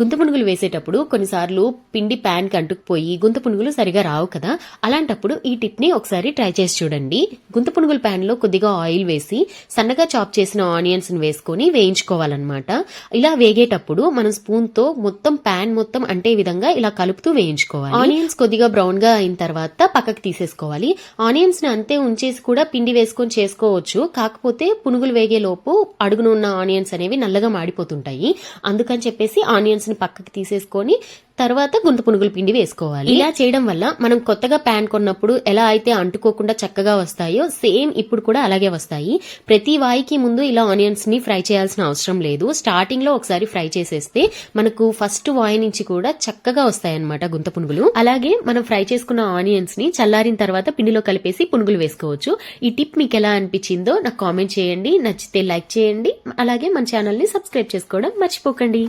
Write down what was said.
గుంత పునుగులు వేసేటప్పుడు కొన్నిసార్లు పిండి ప్యాన్ కి అంటుకుపోయి గుంత పునుగులు సరిగా రావు కదా, అలాంటప్పుడు ఈ టిప్ ని ఒకసారి ట్రై చేసి చూడండి. గుంత పునుగుల ప్యాన్ లో కొద్దిగా ఆయిల్ వేసి సన్నగా చాప్ చేసిన ఆనియన్స్ ని వేసుకొని వేయించుకోవాలన్నమాట. ఇలా వేగేటప్పుడు మనం స్పూన్ తో మొత్తం ప్యాన్ మొత్తం అంటే విధంగా ఇలా కలుపుతూ వేయించుకోవాలి. ఆనియన్స్ కొద్దిగా బ్రౌన్ గా అయిన తర్వాత పక్కకు తీసేసుకోవాలి. ఆనియన్స్ ని అంతే ఉంచేసి కూడా పిండి వేసుకొని చేసుకోవచ్చు, కాకపోతే పునుగులు వేగే లోపు అడుగున ఉన్న ఆనియన్స్ అనేవి నల్లగా మాడిపోతుంటాయి. అందుకని చెప్పేసి ఆనియన్స్ ని పక్కకి తీసేసుకొని తర్వాత గుంత పునుగుల పిండి వేసుకోవాలి. ఇలా చేయడం వల్ల మనం కొత్తగా ప్యాన్ కొన్నప్పుడు ఎలా అయితే అంటుకోకుండా చక్కగా వస్తాయో సేమ్ ఇప్పుడు కూడా అలాగే వస్తాయి. ప్రతి వాయికి ముందు ఇలా ఆనియన్స్ ని ఫ్రై చేయాల్సిన అవసరం లేదు. స్టార్టింగ్ లో ఒకసారి ఫ్రై చేసేస్తే మనకు ఫస్ట్ వాయి నుంచి కూడా చక్కగా వస్తాయి అన్నమాట గుంత పునుగులు. అలాగే మనం ఫ్రై చేసుకున్న ఆనియన్స్ ని చల్లారిన తర్వాత పిండిలో కలిపేసి పునుగులు వేసుకోవచ్చు. ఈ టిప్ మీకు ఎలా అనిపించిందో నాకు కామెంట్ చేయండి. నచ్చితే లైక్ చేయండి. అలాగే మన ఛానల్ ని సబ్స్క్రైబ్ చేసుకోవడం మర్చిపోకండి.